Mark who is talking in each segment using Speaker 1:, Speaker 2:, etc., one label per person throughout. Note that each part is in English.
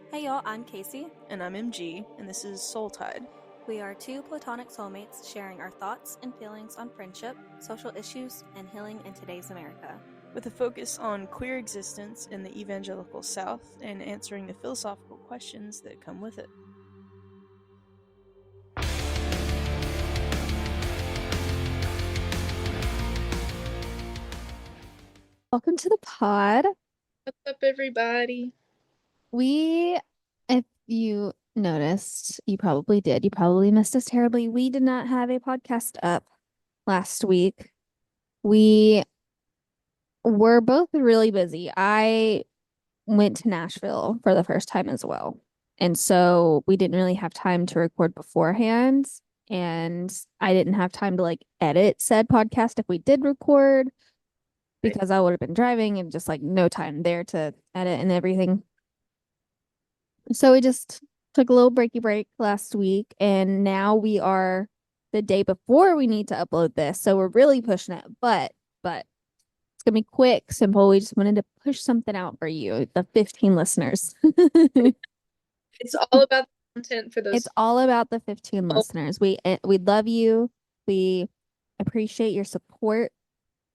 Speaker 1: Hey y'all, I'm Kasey.
Speaker 2: And I'm MG, and this is Soul Tide.
Speaker 1: We are two platonic soulmates sharing our thoughts and feelings on friendship, social issues, and healing in today's America.
Speaker 2: With a focus on queer existence in the evangelical South and answering the philosophical questions that come with it.
Speaker 3: Welcome to the pod.
Speaker 2: What's up, everybody?
Speaker 3: If you noticed, you probably did. You probably missed us terribly. We did not have a podcast up last week. We were both really busy. I went to Nashville for the first time as well. And so we didn't really have time to record beforehand. And I didn't have time to edit said podcast if we did record because I would have been driving and just no time there to edit and everything. So we just took a little breaky break last week, and now we are the day before we need to upload this. So we're really pushing it, but it's gonna be quick, simple. We just wanted to push something out for you, the 15 listeners.
Speaker 2: It's all about the content for those.
Speaker 3: It's all about the 15 listeners. We love you. We appreciate your support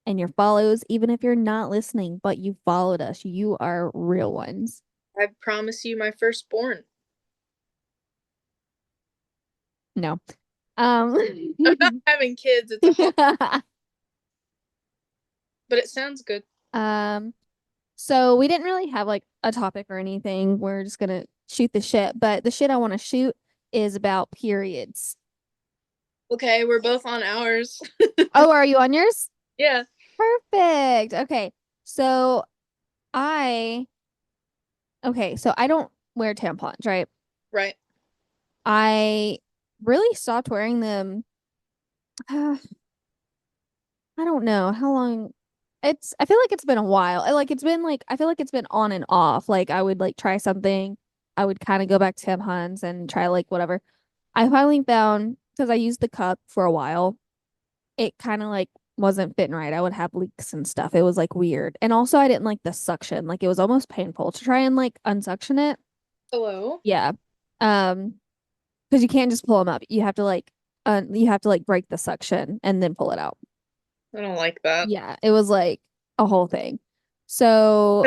Speaker 3: and your follows, even if you're not listening, but you followed us. You are real ones.
Speaker 2: I promise you my firstborn.
Speaker 3: No.
Speaker 2: I'm not having kids. It's a hard... But it sounds good.
Speaker 3: So we didn't really have a topic or anything. We're just gonna shoot the shit. But the shit I want to shoot is about periods.
Speaker 2: Okay, we're both on ours.
Speaker 3: Oh, are you on yours?
Speaker 2: Yeah.
Speaker 3: Perfect. Okay. So I don't wear tampons, right?
Speaker 2: Right.
Speaker 3: I really stopped wearing them. I don't know how long. I feel like it's been a while. I feel like it's been on and off. I would try something. I would kind of go back to tampons and try whatever. I finally found, because I used the cup for a while, it kind of wasn't fitting right. I would have leaks and stuff. It was weird. And also I didn't like the suction. It was almost painful to try and unsuction it.
Speaker 2: Hello?
Speaker 3: Yeah. Because you can't just pull them up. You have to break the suction and then pull it out.
Speaker 2: I don't like that.
Speaker 3: Yeah, it was a whole thing. So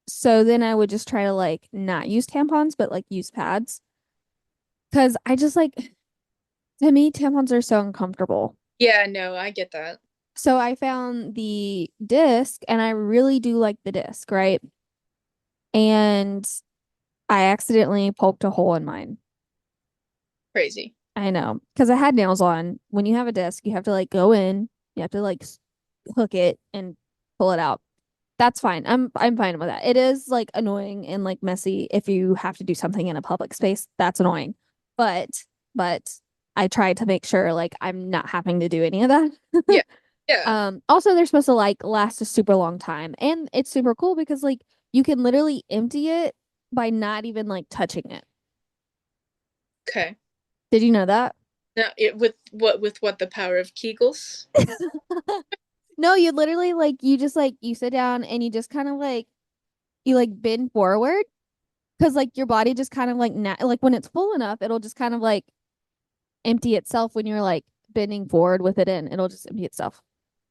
Speaker 3: so then I would just try to not use tampons, but use pads. Because I just to me, tampons are so uncomfortable.
Speaker 2: Yeah, no, I get that.
Speaker 3: So I found the disc, and I really do like the disc, right? And I accidentally poked a hole in mine.
Speaker 2: Crazy.
Speaker 3: I know, because I had nails on. When you have a disc, you have to go in, you have to hook it and pull it out. That's fine. I'm fine with that. It is annoying and messy if you have to do something in a public space. That's annoying. But I tried to make sure I'm not having to do any of that.
Speaker 2: Yeah. Yeah.
Speaker 3: Also they're supposed to last a super long time. And it's super cool because you can literally empty it by not even touching it.
Speaker 2: Okay.
Speaker 3: Did you know that?
Speaker 2: No, with what the power of Kegels?
Speaker 3: No, you literally you just you sit down and you just kind of you bend forward because your body just kind of when it's full enough, it'll just kind of empty itself when you're bending forward with it in. It'll just empty itself.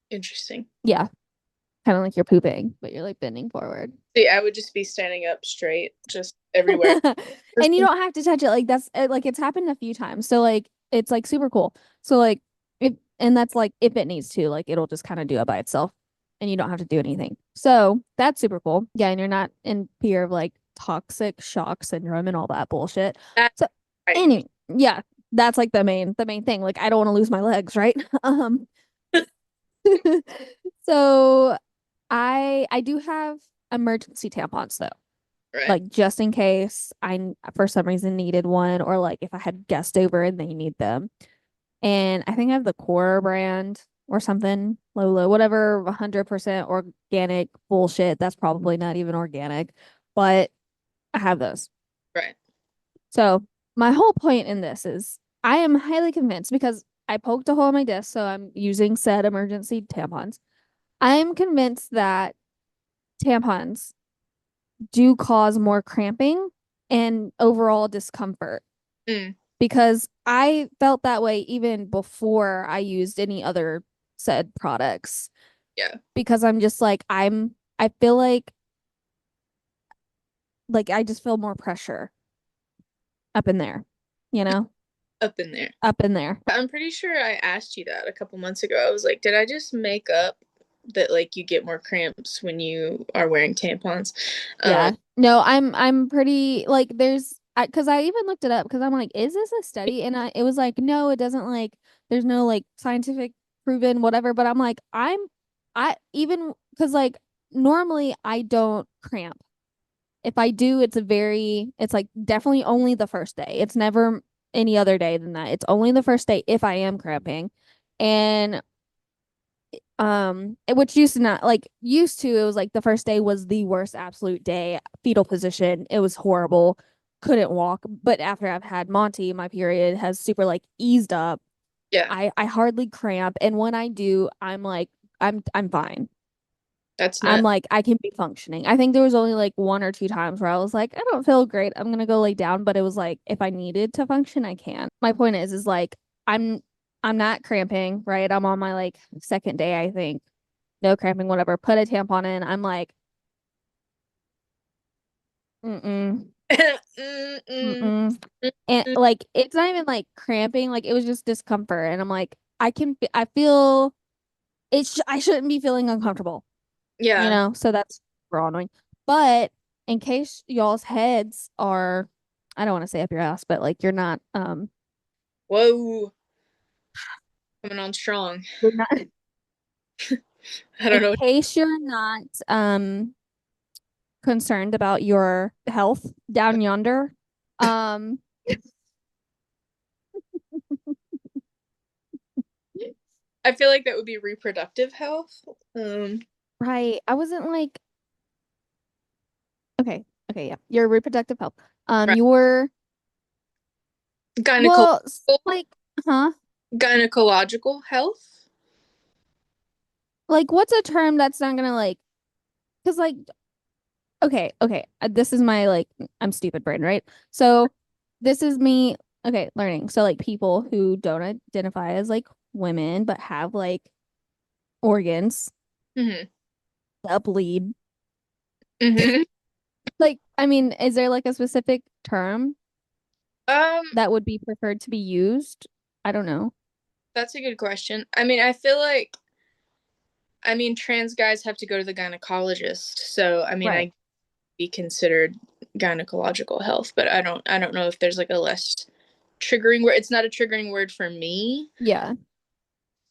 Speaker 2: Interesting.
Speaker 3: Yeah. Kind of like you're pooping, but you're bending forward.
Speaker 2: See, I would just be standing up straight, just everywhere.
Speaker 3: And you don't have to touch it. That's it's happened a few times. So it's super cool. So that's if it needs to, it'll just kind of do it by itself and you don't have to do anything. So that's super cool. Yeah, and you're not in fear of toxic shock syndrome and all that bullshit. So right. Anyway, yeah, that's the main thing. I don't want to lose my legs, right? So I do have emergency tampons though.
Speaker 2: Right.
Speaker 3: Just in case I for some reason needed one, or if I had guests over and they need them. And I think I have the Core brand or something, Lolo, whatever, 100% organic bullshit. That's probably not even organic, but I have those.
Speaker 2: Right.
Speaker 3: So my whole point in this is I am highly convinced, because I poked a hole in my disc, so I'm using said emergency tampons. I am convinced that tampons do cause more cramping and overall discomfort.
Speaker 2: Mm.
Speaker 3: Because I felt that way even before I used any other said products.
Speaker 2: Yeah.
Speaker 3: Because I'm just like I feel like I just feel more pressure up in there, you know?
Speaker 2: Up in there.
Speaker 3: Up in there.
Speaker 2: I'm pretty sure I asked you that a couple months ago. I was like, did I just make up that like you get more cramps when you are wearing tampons?
Speaker 3: Yeah. No, I'm pretty like there's because I even looked it up because I'm like, is this a study? And it was like, no, it doesn't like there's no like scientific proven whatever. But I'm like, I even because like normally I don't cramp. If I do, it's like definitely only the first day. It's never any other day than that. It's only the first day if I am cramping. And which used to not like used to it was like the first day was the worst absolute day, fetal position. It was horrible. Couldn't walk. But after I've had Monty, my period has super like eased up.
Speaker 2: Yeah,
Speaker 3: I hardly cramp. And when I do, I'm like I'm fine.
Speaker 2: that's
Speaker 3: I'm
Speaker 2: not.
Speaker 3: like, I can be functioning. I think there was only like one or two times where I was like, I don't feel great. I'm gonna go lay down. But it was like, if I needed to function, I can. My point is like, I'm I'm not cramping, right? I'm on my like second day, I think. No cramping, whatever. Put a tampon in. I'm like, mm-mm,
Speaker 2: Mm-mm.
Speaker 3: mm-mm. And like, it's not even like cramping. Like, it was just discomfort. And I'm like, I feel I shouldn't be feeling uncomfortable.
Speaker 2: Yeah.
Speaker 3: So that's raw annoying. But in case y'all's heads are, I don't want to say up your ass, but like you're not,
Speaker 2: Whoa. Coming on strong.
Speaker 3: you're not,
Speaker 2: I don't
Speaker 3: in
Speaker 2: know.
Speaker 3: case you're not, concerned about your health down yonder, um,
Speaker 2: I feel like that would be reproductive health.
Speaker 3: right. I wasn't like, okay, okay, yeah, your reproductive health.
Speaker 2: Right.
Speaker 3: Your,
Speaker 2: Gyneco-
Speaker 3: well, like, huh?
Speaker 2: gynecological health.
Speaker 3: Like, what's a term that's not gonna like, because like okay. This is my like I'm stupid brain, right? So this is me, okay, learning. So like people who don't identify as like women but have like organs
Speaker 2: Mm-hmm.
Speaker 3: that bleed.
Speaker 2: Mm-hmm.
Speaker 3: Like, I mean, is there like a specific term
Speaker 2: Um,
Speaker 3: that would be preferred to be used? I don't know.
Speaker 2: that's a good question. I mean, I feel like trans guys have to go to the gynecologist, so I mean,
Speaker 3: Right.
Speaker 2: I be considered gynecological health, but I don't know if there's like a less triggering word. It's not a triggering word for me.
Speaker 3: Yeah.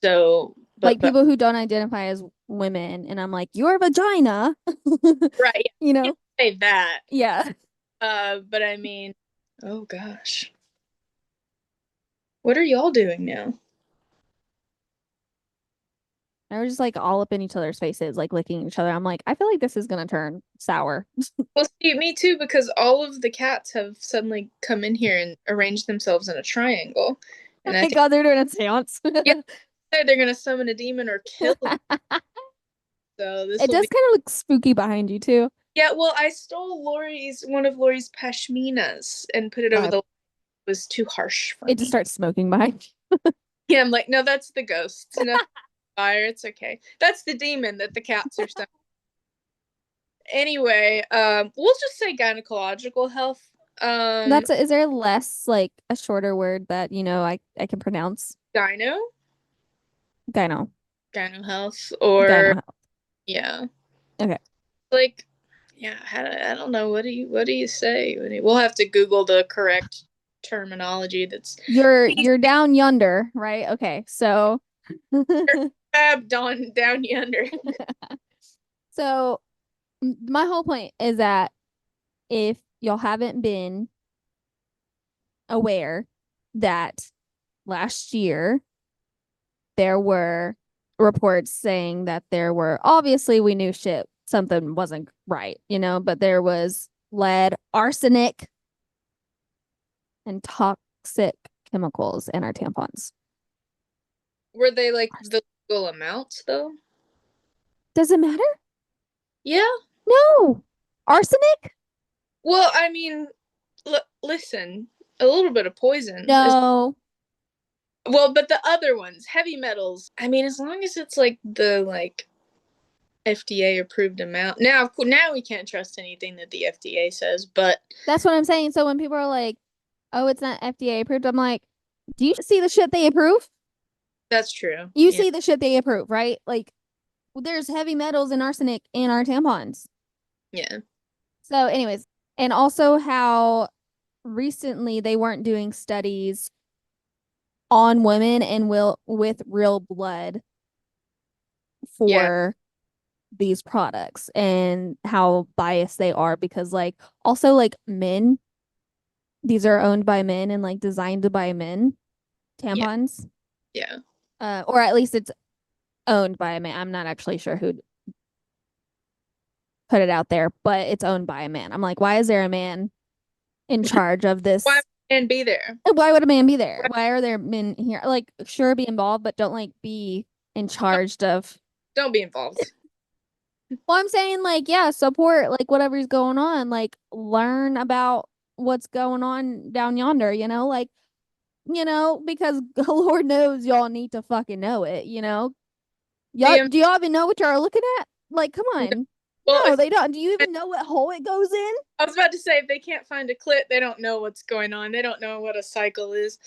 Speaker 2: So,
Speaker 3: Like
Speaker 2: but
Speaker 3: people who don't identify as women and I'm like, your vagina.
Speaker 2: right,
Speaker 3: You
Speaker 2: yeah,
Speaker 3: know?
Speaker 2: say that.
Speaker 3: Yeah.
Speaker 2: But I mean, oh gosh, what are y'all doing now?
Speaker 3: And we're just like all up in each other's faces, like licking each other. I'm like, I feel like this is gonna turn sour.
Speaker 2: Well, see, me too, because all of the cats have suddenly come in here and arranged themselves in a triangle,
Speaker 3: Oh
Speaker 2: and I
Speaker 3: my
Speaker 2: think
Speaker 3: God, they're doing a seance.
Speaker 2: yeah, they're gonna summon a demon or kill them. So this
Speaker 3: It
Speaker 2: will
Speaker 3: does
Speaker 2: be
Speaker 3: kind of look spooky behind you too.
Speaker 2: yeah. Well, I stole one of Lori's pashminas and put it over
Speaker 3: Uh,
Speaker 2: the. It was too harsh for
Speaker 3: it just
Speaker 2: me.
Speaker 3: starts smoking behind
Speaker 2: Yeah, I'm like, no, that's the ghost. No fire. It's okay. That's the demon that the cats are summoning. Anyway, we'll just say gynecological health.
Speaker 3: you. Is there less like a shorter word that, I can pronounce?
Speaker 2: Gyno,
Speaker 3: Gyno.
Speaker 2: gyno health,
Speaker 3: Gyno
Speaker 2: or
Speaker 3: health.
Speaker 2: yeah,
Speaker 3: Okay.
Speaker 2: like yeah. I don't know. What do you say? We'll have to Google the correct terminology. That's
Speaker 3: You're down yonder, right? Okay. So
Speaker 2: down yonder.
Speaker 3: so my whole point is that if y'all haven't been aware that last year there were reports saying that there were obviously we knew shit something wasn't right, but there was lead, arsenic, and toxic chemicals in our tampons.
Speaker 2: Were they like the legal amounts though?
Speaker 3: Does it matter?
Speaker 2: Yeah.
Speaker 3: No. Arsenic?
Speaker 2: Well, I mean, listen, a little bit of poison.
Speaker 3: No.
Speaker 2: Well, but the other ones, heavy metals. I mean, as long as it's like the FDA approved amount. Now we can't trust anything that the FDA says, but
Speaker 3: That's what I'm saying. So when people are like, "Oh, it's not FDA approved," I'm like, "Do you see the shit they approve?
Speaker 2: that's true.
Speaker 3: You
Speaker 2: Yeah.
Speaker 3: see the shit they approve, right? Like, there's heavy metals and arsenic in our tampons."
Speaker 2: Yeah.
Speaker 3: So, anyways, and also how recently they weren't doing studies on women and will with real blood
Speaker 2: Yeah.
Speaker 3: for these products and how biased they are because like also like men, these are owned by men and like designed by men
Speaker 2: Yeah.
Speaker 3: tampons.
Speaker 2: Yeah.
Speaker 3: Or at least it's owned by a man. I'm not actually sure who put it out there, but it's owned by a man. I'm like, why is there a man in charge of this?
Speaker 2: Why would man be there?
Speaker 3: Why would a man be there? Why are there men here? Like, sure, be involved, but don't like be in charge of.
Speaker 2: Don't be involved.
Speaker 3: Well, I'm saying like, yeah, support like whatever's going on. Like, learn about what's going on down yonder. Like, because Lord knows y'all need to fucking know it. Y'all, do y'all even know what y'all are looking at? Like, come on.
Speaker 2: Well,
Speaker 3: No, they don't. Do you even know what hole it goes in?
Speaker 2: I was about to say, if they can't find a clit, they don't know what's going on. They don't know what a cycle is.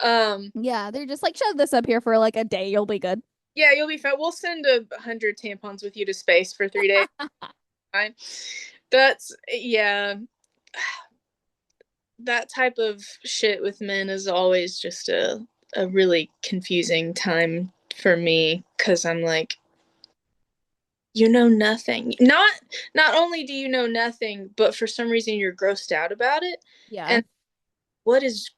Speaker 3: Yeah, they're just like, shove this up here for like a day. You'll be good.
Speaker 2: Yeah, you'll be fine. We'll send 100 tampons with you to space for 3 days. Fine. That's, yeah. That type of shit with men is always just a really confusing time for me because I'm like, you know nothing. Not only do you know nothing, but for some reason you're grossed out about it.
Speaker 3: Yeah.
Speaker 2: And what is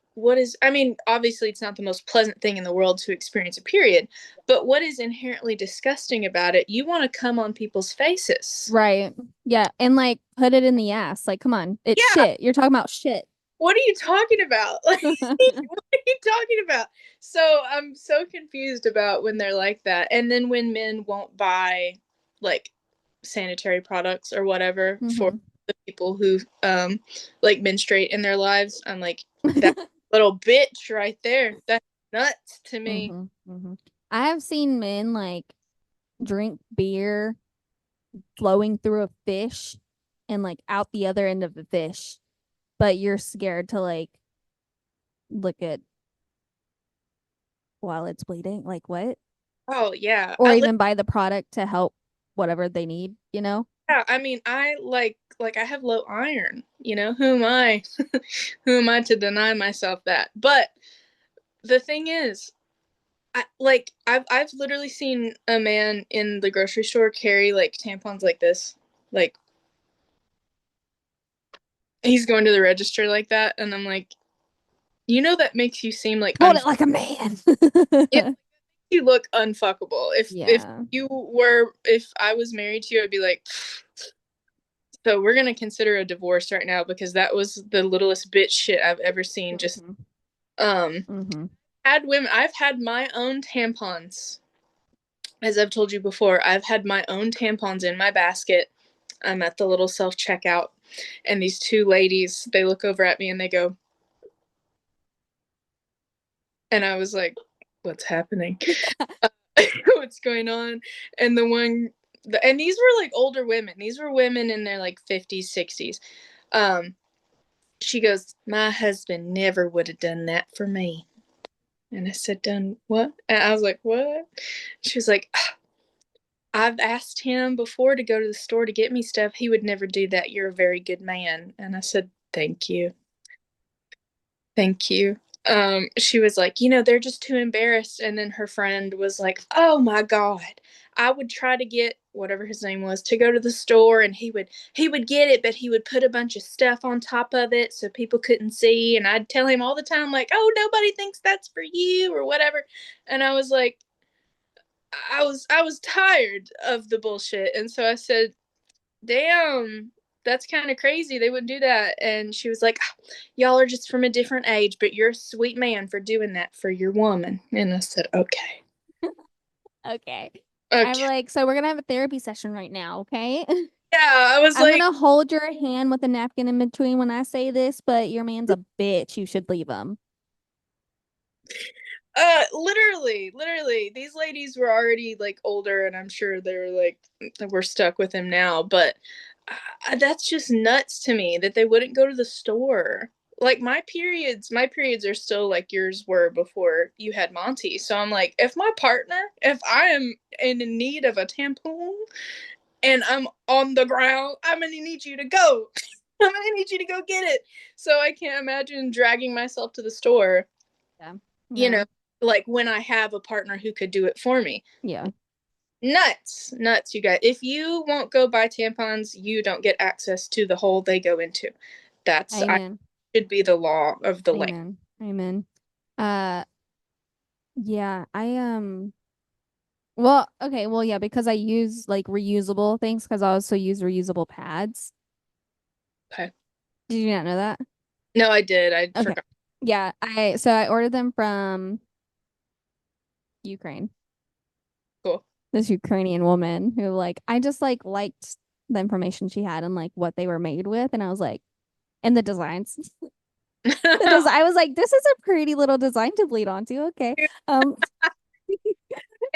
Speaker 2: I mean, obviously it's not the most pleasant thing in the world to experience a period, but what is inherently disgusting about it? You want to come on people's faces.
Speaker 3: Right. Yeah. And like put it in the ass. Like, come on. It's shit. You're talking about shit.
Speaker 2: What are you talking about? Like, what are you talking about? So I'm so confused about when they're like that. And then when men won't buy like sanitary products or whatever for the people who like menstruate in their lives, I'm like, that little bitch right there. That's nuts to me.
Speaker 3: I have seen men like drink beer flowing through a fish and like out the other end of the fish, but you're scared to like look at while it's bleeding. Like what?
Speaker 2: Oh yeah.
Speaker 3: Or even buy the product to help whatever they need,
Speaker 2: Yeah, I mean, I like I have low iron, who am I? Who am I to deny myself that? But the thing is, I've literally seen a man in the grocery store carry like tampons like this. Like he's going to the register like that, and I'm like, that makes you seem like
Speaker 3: hold it like a man.
Speaker 2: You look unfuckable.
Speaker 3: Yeah.
Speaker 2: If I was married to you, I'd be like, so we're gonna consider a divorce right now because that was the littlest bitch shit I've ever seen. Just I've had my own tampons. As I've told you before, I've had my own tampons in my basket. I'm at the little self-checkout, and these two ladies, they look over at me and they go, and I was like, what's happening? What's going on? And and these were like older women. These were women in their like 50s, 60s. She goes, my husband never would have done that for me. And I said, done what? And I was like, what? She was like, I've asked him before to go to the store to get me stuff. He would never do that. You're a very good man. And I said, thank you. Thank you. She was like, they're just too embarrassed. And then her friend was like, oh my God, I would try to get whatever his name was to go to the store and he would get it, but he would put a bunch of stuff on top of it so people couldn't see. And I'd tell him all the time, like, oh, nobody thinks that's for you or whatever. And I was like, I was tired of the bullshit. And so I said, damn, that's kind of crazy. They wouldn't do that. And she was like, y'all are just from a different age, but you're a sweet man for doing that for your woman. And I said, okay.
Speaker 3: Okay. I'm like, so we're gonna have a therapy session right now, okay?
Speaker 2: I was
Speaker 3: I'm
Speaker 2: like,
Speaker 3: gonna hold your hand with a napkin in between when I say this, but your man's a bitch. You should leave him.
Speaker 2: literally, these ladies were already like older, and I'm sure they're like we're stuck with him now. But that's just nuts to me that they wouldn't go to the store. Like my periods are still like yours were before you had Monty. So I'm like, if I am in need of a tampon and I'm on the ground, I'm gonna need you to go. I'm gonna need you to go get it. So I can't imagine dragging myself to the store.
Speaker 3: Yeah.
Speaker 2: You
Speaker 3: No.
Speaker 2: know, like when I have a partner who could do it for me.
Speaker 3: Yeah.
Speaker 2: Nuts, you guys. If you won't go buy tampons, you don't get access to the hole they go into. I
Speaker 3: Amen.
Speaker 2: should be the law of the land.
Speaker 3: Amen. Amen. Uh, yeah, well, okay, well, yeah, because I use like reusable things because I also use reusable pads.
Speaker 2: Okay.
Speaker 3: Did you not know that?
Speaker 2: No, I did. I
Speaker 3: Okay.
Speaker 2: forgot.
Speaker 3: Yeah, I ordered them from Ukraine.
Speaker 2: Cool.
Speaker 3: This Ukrainian woman who like I just like liked the information she had and like what they were made with, and I was like, and the designs. I was like, this is a pretty little design to bleed onto. Okay. Um,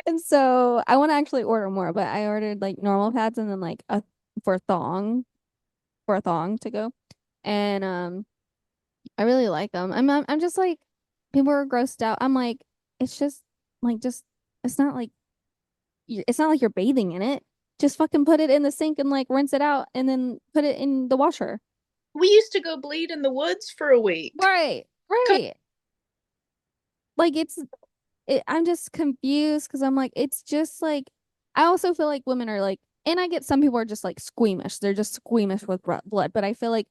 Speaker 3: and so I want to actually order more, but I ordered like normal pads and then like a for thong for a thong to go. And I really like them. I'm just like people are grossed out. I'm like it's just like just it's not like it's not like you're bathing in it. Just fucking put it in the sink and like rinse it out and then put it in the washer.
Speaker 2: We used to go bleed in the woods for a week.
Speaker 3: Right.
Speaker 2: Come
Speaker 3: Right. Like I'm just confused because I'm like, it's just like, I also feel like women are like, and I get some people are just like squeamish. They're just squeamish with blood, but I feel like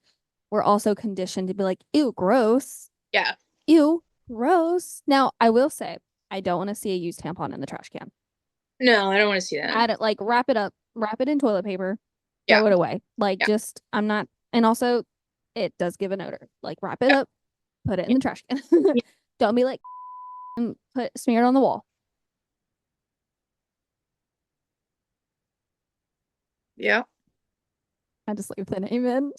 Speaker 3: we're also conditioned to be like, ew, gross.
Speaker 2: Yeah.
Speaker 3: Ew, gross. Now, I will say, I don't want to see a used tampon in the trash can.
Speaker 2: No, I don't want to see that.
Speaker 3: Add it, like, wrap it up, wrap it in toilet paper,
Speaker 2: Yeah.
Speaker 3: throw it away. Like,
Speaker 2: Yeah.
Speaker 3: just, I'm not, and also, it does give an odor. Like, wrap it up, put it in the trash can.
Speaker 2: Yeah.
Speaker 3: Don't be like, and smear it on the wall.
Speaker 2: Yeah.
Speaker 3: I just leave the name in.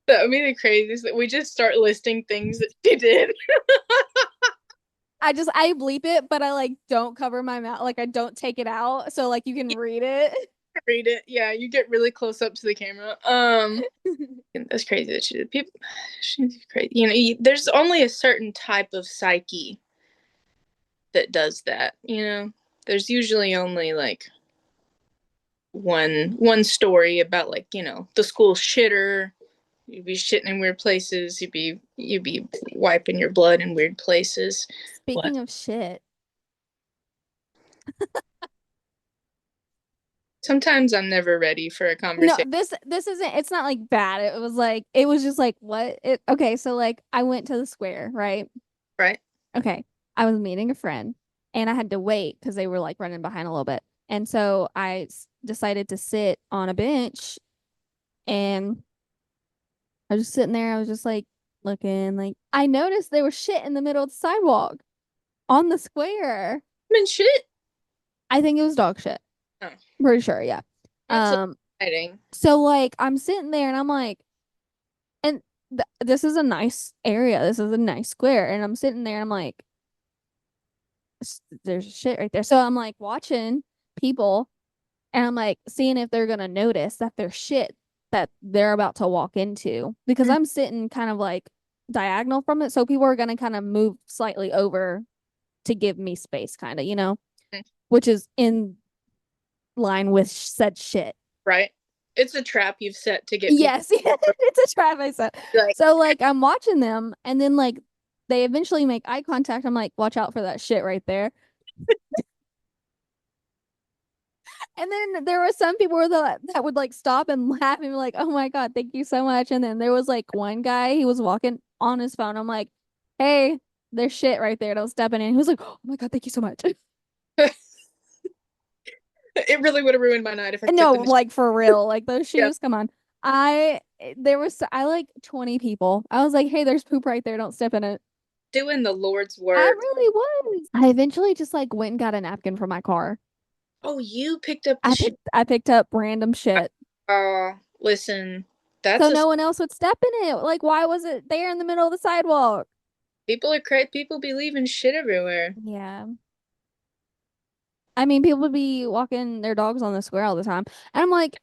Speaker 2: That would be the craziest that we just start listing things that she did.
Speaker 3: I bleep it, but I like don't cover my mouth. Like I don't take it out. So like you can read it.
Speaker 2: Read it. Yeah, you get really close up to the camera. That's crazy that she did. People, she's crazy. There's only a certain type of psyche that does that. There's usually only like one story about like the school shitter. You'd be shitting in weird places. You'd be wiping your blood in weird places.
Speaker 3: Speaking of shit.
Speaker 2: Sometimes I'm never ready for a
Speaker 3: No,
Speaker 2: conversation.
Speaker 3: this isn't it's not like bad. It was just like what? Okay, so like I went to the square, right?
Speaker 2: Right?
Speaker 3: Okay. I was meeting a friend and I had to wait because they were like running behind a little bit. And so I decided to sit on a bench and I was just sitting there. I was just like looking, like I noticed there was shit in the middle of the sidewalk on the square.
Speaker 2: I'm in shit.
Speaker 3: I think it was dog shit.
Speaker 2: Oh,
Speaker 3: Pretty sure, yeah.
Speaker 2: that's exciting.
Speaker 3: So like I'm sitting there and I'm like, and this is a nice area. This is a nice square, and I'm sitting there and I'm like, there's shit right there. So I'm like watching people, and I'm like seeing if they're gonna notice that there's shit that they're about to walk into because
Speaker 2: Mhm.
Speaker 3: I'm sitting kind of like diagonal from it, so people are gonna kind of move slightly over to give me space, kind of, which is in line with said shit.
Speaker 2: Right? It's a trap you've set to get people.
Speaker 3: Yes, it's a trap I set.
Speaker 2: Like,
Speaker 3: So like I'm watching them, and then like they eventually make eye contact. I'm like, watch out for that shit right there. And then there were some people that would like stop and laugh and be like, "Oh my God, thank you so much." And then there was like one guy, he was walking on his phone. I'm like, "Hey, there's shit right there. Don't step in." And he was like, "Oh my God, thank you so much."
Speaker 2: it really would have ruined my night if I
Speaker 3: No,
Speaker 2: tripped in.
Speaker 3: like for real. Like those
Speaker 2: Yeah.
Speaker 3: shoes, come on. I like 20 people. I was like, "Hey, there's poop right there. Don't step in it."
Speaker 2: Doing the Lord's
Speaker 3: I
Speaker 2: work.
Speaker 3: really was. I eventually just like went and got a napkin from my car.
Speaker 2: Oh, you picked up the shit.
Speaker 3: I picked up random shit.
Speaker 2: Listen, that's
Speaker 3: So no one else would step in it. Like, why was it there in the middle of the sidewalk?
Speaker 2: people are crazy. People be leaving shit everywhere.
Speaker 3: Yeah. I mean, people would be walking their dogs on the square all the time. And I'm like,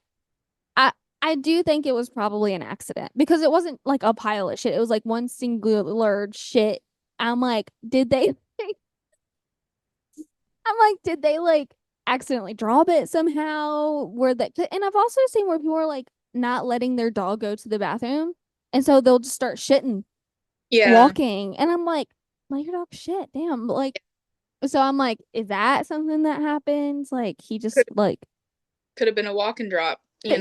Speaker 3: I I do think it was probably an accident because it wasn't like a pile of shit. It was like one singular shit. I'm like, did they like accidentally drop it somehow? Were they, and I've also seen where people are like not letting their dog go to the bathroom. And so they'll just start shitting,
Speaker 2: Yeah,
Speaker 3: walking. And I'm like, let your dog shit. Damn. Like, so I'm like, is that something that happens? Like, he just like,
Speaker 2: could have been a walk and drop.
Speaker 3: yeah,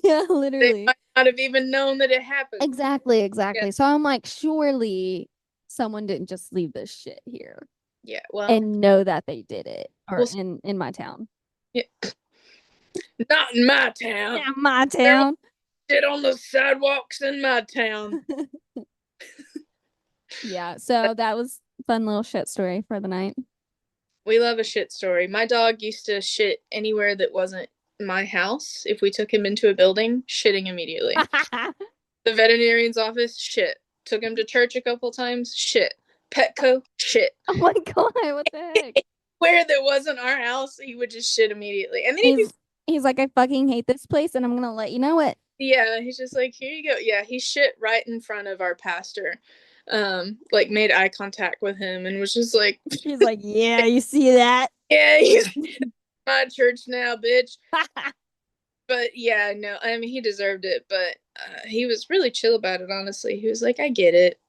Speaker 3: yeah,
Speaker 2: They
Speaker 3: literally.
Speaker 2: might not have even known that it happened.
Speaker 3: Exactly,
Speaker 2: Yeah,
Speaker 3: exactly. So I'm like, surely someone didn't just leave this shit here
Speaker 2: yeah. Well,
Speaker 3: and know that they did it or
Speaker 2: we'll
Speaker 3: in my town.
Speaker 2: yeah. Not in my town.
Speaker 3: Yeah, my
Speaker 2: There won't
Speaker 3: town.
Speaker 2: shit on the sidewalks in my town.
Speaker 3: Yeah, so that was a fun little shit story for the night.
Speaker 2: We love a shit story. My dog used to shit anywhere that wasn't my house. If we took him into a building, shitting immediately. The veterinarian's office, shit. Took him to church a couple times, shit. Petco, shit.
Speaker 3: Oh my God, what the heck?
Speaker 2: Where that wasn't our house, he would just shit immediately. And then
Speaker 3: He's like, I fucking hate this place and I'm gonna let you know it.
Speaker 2: yeah, he's just like, here you go. Yeah, he shit right in front of our pastor. Like made eye contact with him and was just like,
Speaker 3: He's like, yeah, you see that?
Speaker 2: yeah, he's my church now, bitch. But yeah, no, I mean, he deserved it, but he was really chill about it, honestly. He was like, I get it,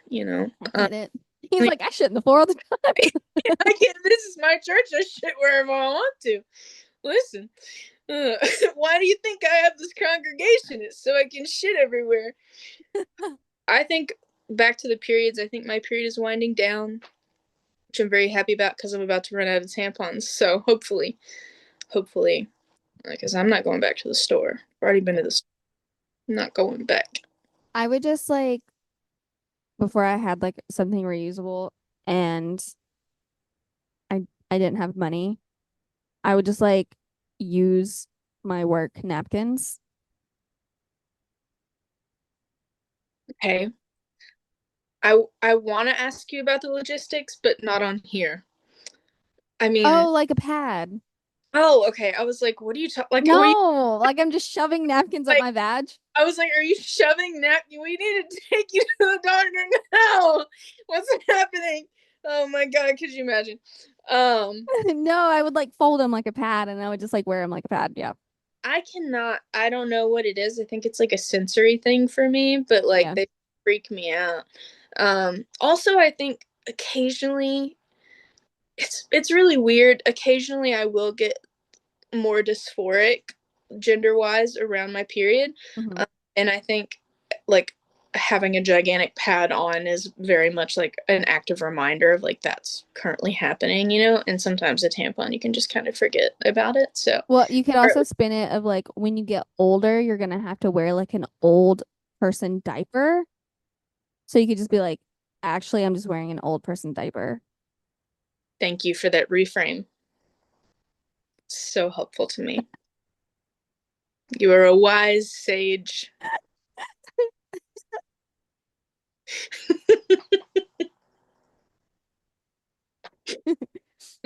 Speaker 2: you know.
Speaker 3: I get it. He's like, I shit in the floor all the time.
Speaker 2: I get it. This is my church. I shit wherever I want to. Listen, why do you think I have this congregation? It's so I can shit everywhere. I think back to the periods, I think my period is winding down, which I'm very happy about because I'm about to run out of tampons. So hopefully, because I'm not going back to the store. I've already been to the store. I'm not going back.
Speaker 3: I would just like, before I had like something reusable and I didn't have money, I would just like use my work napkins.
Speaker 2: Okay. I want to ask you about the logistics, but not on here. I mean,
Speaker 3: Oh, like a pad.
Speaker 2: oh, okay. I was like, what are you talking? Like, were you
Speaker 3: No, like I'm just shoving napkins up
Speaker 2: like?
Speaker 3: my vag.
Speaker 2: I was like, are you shoving napkin? We need to take you to the doctor now. What's happening? Oh my god, could you imagine?
Speaker 3: No, I would like fold them like a pad and I would just like wear them like a pad. Yeah.
Speaker 2: I don't know what it is. I think it's like a sensory thing for me, but like
Speaker 3: Yeah.
Speaker 2: they freak me out. Also I think occasionally it's really weird. Occasionally I will get more dysphoric gender wise around my period.
Speaker 3: Mhm.
Speaker 2: And I think like having a gigantic pad on is very much like an active reminder of like that's currently happening, you know, and sometimes a tampon you can just kind of forget about it. So
Speaker 3: Well, you could
Speaker 2: or,
Speaker 3: also spin it of like when you get older, you're gonna have to wear like an old person diaper. So you could just be like, actually, I'm just wearing an old person diaper.
Speaker 2: thank you for that reframe. So helpful to me. You are a wise sage.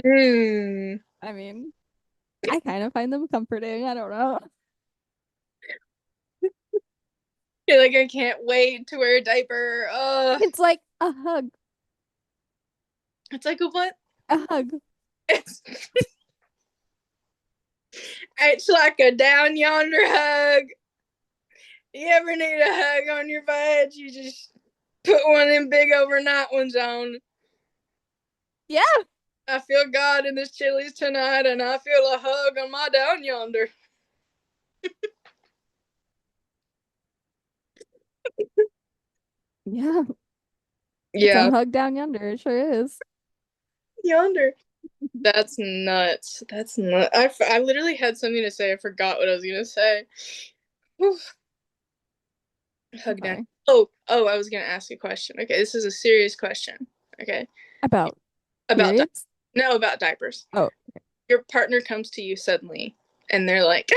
Speaker 2: Mm.
Speaker 3: I mean, I kind of find them comforting. I don't know.
Speaker 2: You're like, I can't wait to wear a diaper.
Speaker 3: It's like a hug,
Speaker 2: It's like a what?
Speaker 3: a hug.
Speaker 2: It's like a down yonder hug. You ever need a hug on your veg? You just put one of them big overnight ones on.
Speaker 3: Yeah.
Speaker 2: I feel God in this Chili's tonight, and I feel a hug on my down yonder.
Speaker 3: Yeah. It's a
Speaker 2: Yeah,
Speaker 3: hug down yonder. It sure is.
Speaker 2: yonder. That's nuts. That's nuts. I literally had something to say. I forgot what I was gonna say. Whew. Hug down.
Speaker 3: Okay.
Speaker 2: Oh, I was gonna ask a question. Okay, this is a serious question. Okay,
Speaker 3: About
Speaker 2: about
Speaker 3: periods?
Speaker 2: no, about diapers.
Speaker 3: Oh.
Speaker 2: your partner comes to you suddenly and they're like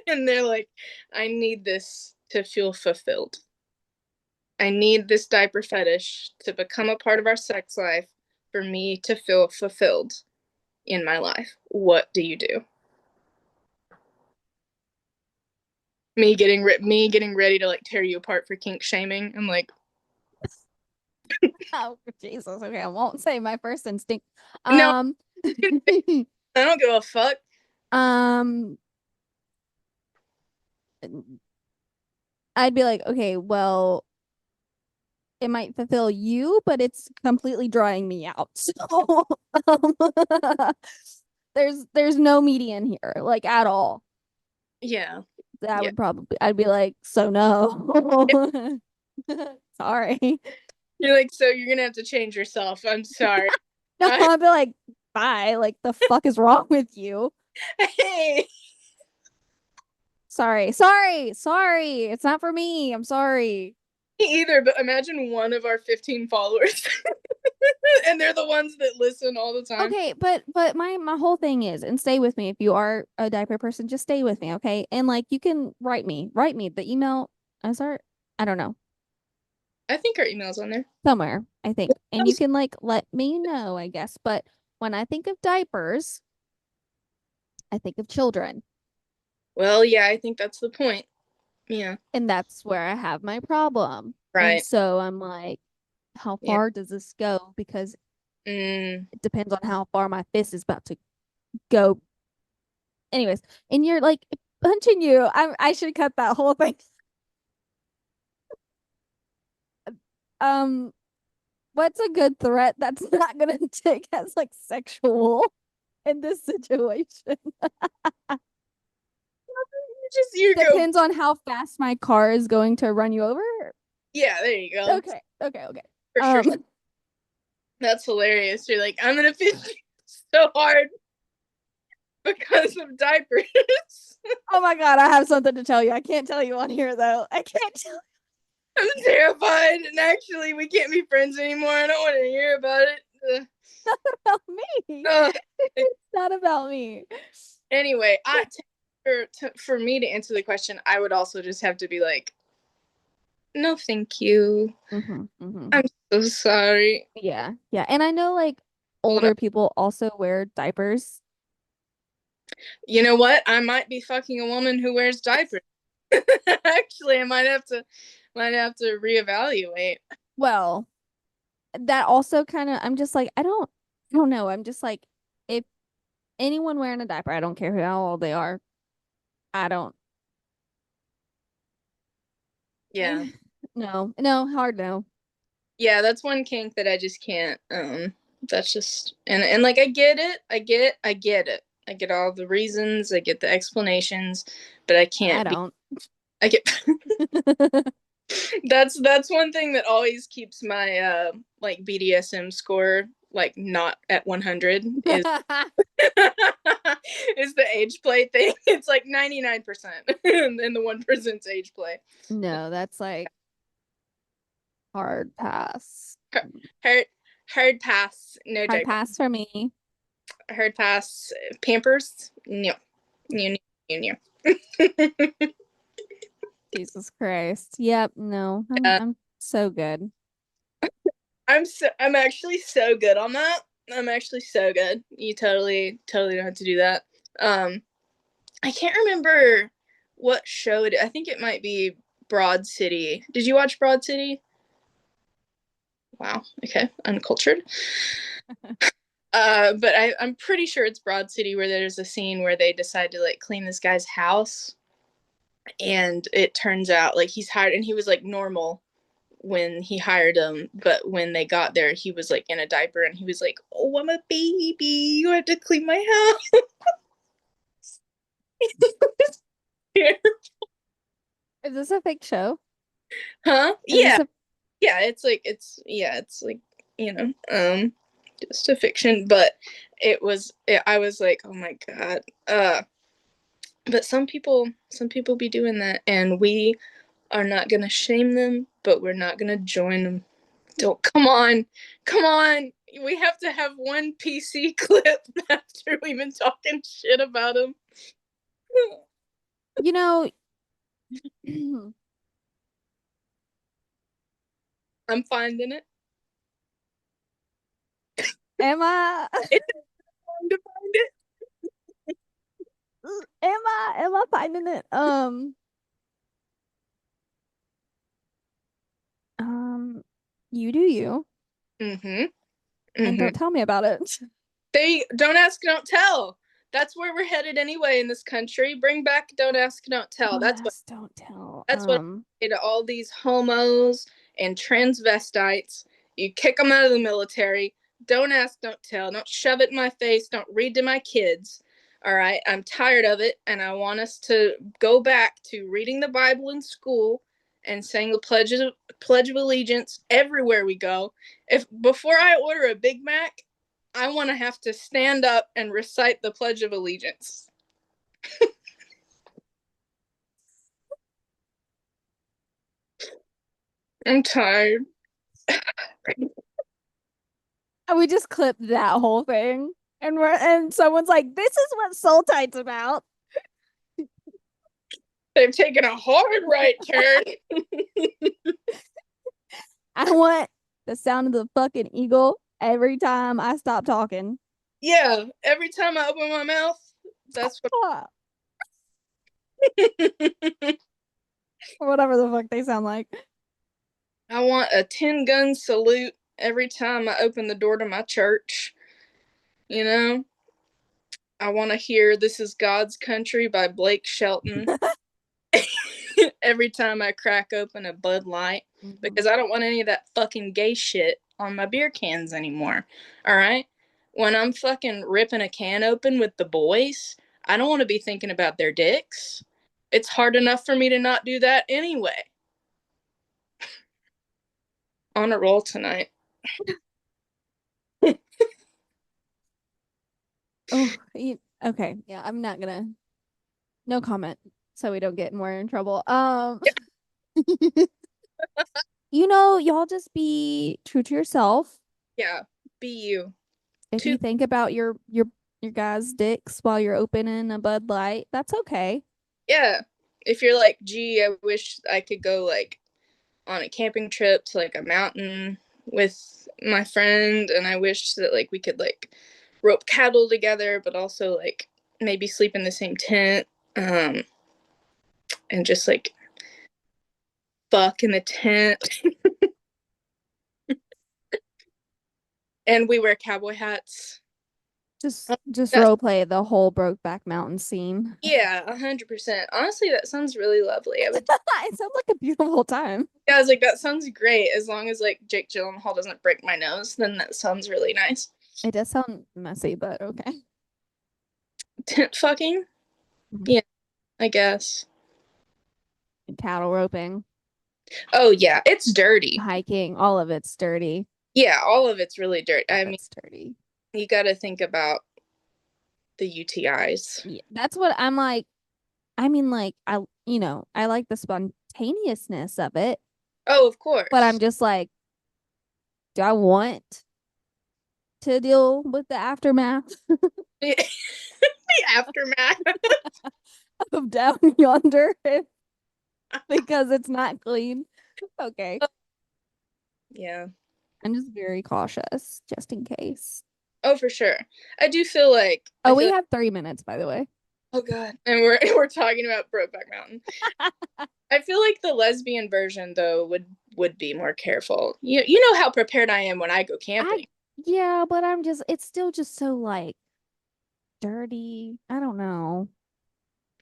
Speaker 2: and they're like, I need this to feel fulfilled. I need this diaper fetish to become a part of our sex life for me to feel fulfilled in my life. What do you do? Me getting ready to like tear you apart for kink shaming. I'm like,
Speaker 3: Oh, Jesus. Okay, I won't say my first instinct.
Speaker 2: no,
Speaker 3: Um,
Speaker 2: I don't give a fuck.
Speaker 3: um, I'd be like, okay, well, it might fulfill you, but it's completely drying me out. So, um, there's no median here, like at all.
Speaker 2: Yeah.
Speaker 3: That
Speaker 2: Yeah.
Speaker 3: would probably, I'd be like, so no. Sorry.
Speaker 2: You're like, so you're gonna have to change yourself. I'm sorry.
Speaker 3: No, I'd be like, bye. Like, the fuck is wrong with you?
Speaker 2: Hey.
Speaker 3: Sorry. It's not for me. I'm sorry.
Speaker 2: Me either, but imagine one of our 15 followers. And they're the ones that listen all the time.
Speaker 3: Okay, but my whole thing is, and stay with me if you are a diaper person, just stay with me, okay? And like you can write me the email. I'm sorry, I don't know,
Speaker 2: I think our email's on there.
Speaker 3: somewhere I think, and you can like let me know, I guess. But when I think of diapers, I think of children,
Speaker 2: Well, yeah, I think that's the point. Yeah.
Speaker 3: and that's where I have my problem. And
Speaker 2: Right.
Speaker 3: so I'm like, how
Speaker 2: Yeah.
Speaker 3: far does this go? Because
Speaker 2: Mm.
Speaker 3: it depends on how far my fist is about to go. Anyways, and you're like punching you. I should cut that whole thing. Um, what's a good threat that's not gonna take as like sexual in this situation?
Speaker 2: Just you go.
Speaker 3: Depends on how fast my car is going to run you over.
Speaker 2: Yeah, there you go.
Speaker 3: Okay.
Speaker 2: For sure. That's hilarious. You're like, I'm gonna fist you so hard because of diapers.
Speaker 3: Oh my God, I have something to tell you. I can't tell you on here though. I can't tell.
Speaker 2: I'm terrified, and actually, we can't be friends anymore. I don't want to hear about it.
Speaker 3: About me. It's not about me.
Speaker 2: Anyway, for me to answer the question, I would also just have to be like, no, thank you. I'm so sorry.
Speaker 3: Yeah. And I know like older people also wear diapers.
Speaker 2: You know what? I might be fucking a woman who wears diapers. Actually, I might have to reevaluate.
Speaker 3: Well, that also kind of, I'm just like, I don't know. I'm just like, if anyone wearing a diaper, I don't care how old they are. I don't.
Speaker 2: Yeah.
Speaker 3: No, hard no.
Speaker 2: Yeah, that's one kink that I just can't. That's just and like I get it. I get it. I get all the reasons. I get the explanations, but I can't.
Speaker 3: I don't.
Speaker 2: I get. That's one thing that always keeps my like BDSM score like not at 100 is is the age play thing. It's like 99% and the 1%'s age play.
Speaker 3: No, that's like hard pass.
Speaker 2: Hard pass. No
Speaker 3: Hard
Speaker 2: diaper.
Speaker 3: pass for me.
Speaker 2: Hard pass. Pampers. No. No.
Speaker 3: Jesus Christ. Yep. No, I'm so good.
Speaker 2: I'm actually so good on that. I'm actually so good. You totally know how to do that. I can't remember what show I think it might be Broad City. Did you watch Broad City? Wow. Okay. Uncultured. But I'm pretty sure it's Broad City where there's a scene where they decide to like clean this guy's house, and it turns out like he's hired, and he was like normal when he hired him, but when they got there, he was like in a diaper, and he was like, "Oh, I'm a baby. You have to clean my house."
Speaker 3: Is this a fake show?
Speaker 2: Huh? Yeah. It's like just a fiction, but I was like, oh my God. But some people be doing that, and we are not gonna shame them, but we're not gonna join them Don't, come on. We have to have one PC clip after we've been talking shit about him.
Speaker 3: You know,
Speaker 2: I'm finding it.
Speaker 3: am I?
Speaker 2: It's time to find it.
Speaker 3: Am I finding it? You do you.
Speaker 2: Mm-hmm.
Speaker 3: And don't tell me about it.
Speaker 2: They don't ask, don't tell. That's where we're headed anyway in this country. Bring back don't ask, don't tell.
Speaker 3: Don't ask, don't tell.
Speaker 2: That's what I say to all these homos and transvestites. You kick them out of the military. Don't ask, don't tell. Don't shove it in my face. Don't read to my kids. All right. I'm tired of it. And I want us to go back to reading the Bible in school and saying the Pledge of Allegiance everywhere we go. If before I order a Big Mac, I want to have to stand up and recite the Pledge of Allegiance. I'm tired.
Speaker 3: And we just clipped that whole thing. And someone's like, this is what Soul Tied's about.
Speaker 2: They've taken a hard right turn.
Speaker 3: I want the sound of the fucking eagle every time I stop talking.
Speaker 2: Yeah, every time I open my mouth, that's what.
Speaker 3: Or whatever the fuck they sound like.
Speaker 2: I want a 10-gun salute every time I open the door to my church. You know? I want to hear This Is God's Country by Blake Shelton every time I crack open a Bud Light, because I don't want any of that fucking gay shit on my beer cans anymore. All right? When I'm fucking ripping a can open with the boys, I don't want to be thinking about their dicks. It's hard enough for me to not do that anyway. On a roll tonight.
Speaker 3: Oh, okay. Yeah, I'm not gonna. No comment, so we don't get more in trouble. Y'all just be true to yourself.
Speaker 2: Yeah, be you.
Speaker 3: If you think about your guys' dicks while you're opening a Bud Light, that's okay.
Speaker 2: Yeah. If you're like, gee, I wish I could go like on a camping trip to like a mountain with my friend, and I wish that like we could like rope cattle together, but also like maybe sleep in the same tent, and just like fuck in the tent. And we wear cowboy hats.
Speaker 3: Just role play the whole Brokeback Mountain scene.
Speaker 2: Yeah, 100%. Honestly, that sounds really lovely. I would.
Speaker 3: It sounds like a beautiful time.
Speaker 2: Yeah, I was like, that sounds great. As long as like Jake Gyllenhaal doesn't break my nose, then that sounds really nice.
Speaker 3: It does sound messy, but okay.
Speaker 2: Tent fucking? Yeah, I guess.
Speaker 3: Cattle roping.
Speaker 2: Oh yeah, it's dirty.
Speaker 3: Hiking, all of it's dirty.
Speaker 2: Yeah, all of it's really dirty. I mean,
Speaker 3: dirty.
Speaker 2: You got to think about the UTIs.
Speaker 3: Yeah, that's what I'm like. I mean, like, I like the spontaneousness of it.
Speaker 2: Oh, of course.
Speaker 3: But I'm just like, do I want to deal with the aftermath?
Speaker 2: The aftermath
Speaker 3: of down yonder because it's not clean. Okay.
Speaker 2: Yeah.
Speaker 3: I'm just very cautious, just in case.
Speaker 2: Oh, for sure. I do feel like.
Speaker 3: We have 3 minutes, by the way.
Speaker 2: Oh God, and we're talking about Brokeback Mountain. I feel like the lesbian version though would be more careful. You know how prepared I am when I go camping.
Speaker 3: Yeah, but it's still just so like dirty. I don't know.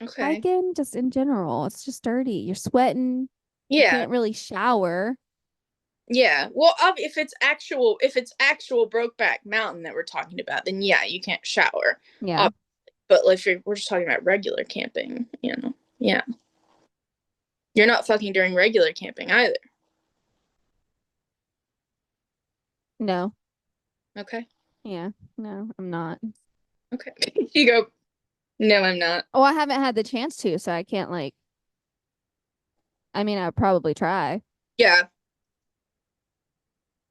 Speaker 2: Okay.
Speaker 3: Hiking, just in general, it's just dirty. You're sweating.
Speaker 2: Yeah.
Speaker 3: You can't really shower.
Speaker 2: Yeah. Well, if it's actual Brokeback Mountain that we're talking about, then yeah, you can't shower.
Speaker 3: Yeah.
Speaker 2: But if we're just talking about regular camping, yeah. You're not fucking during regular camping either.
Speaker 3: No.
Speaker 2: Okay.
Speaker 3: Yeah. No, I'm not.
Speaker 2: Okay. You go, no, I'm not.
Speaker 3: Oh, I haven't had the chance to, so I can't like. I mean, I would probably try.
Speaker 2: Yeah.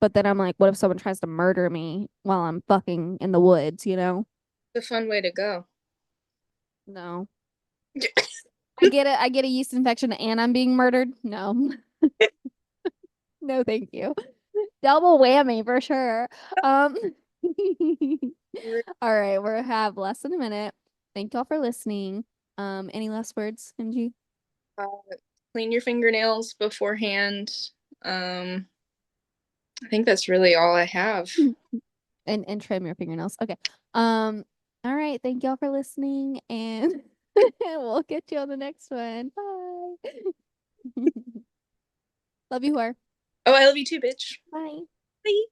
Speaker 3: But then I'm like, what if someone tries to murder me while I'm fucking in the woods, you know?
Speaker 2: It's a fun way to go.
Speaker 3: No. I get it. I get a yeast infection and I'm being murdered. No. No, thank you. Double whammy for sure. Um All right, we have less than a minute. Thank y'all for listening. Any last words, MG?
Speaker 2: Clean your fingernails beforehand. I think that's really all I have.
Speaker 3: And trim your fingernails. Okay. All right, thank y'all for listening and we'll get you on the next one. Bye. Love you, whore.
Speaker 2: Oh, I love you too, bitch.
Speaker 3: Bye.
Speaker 2: Bye.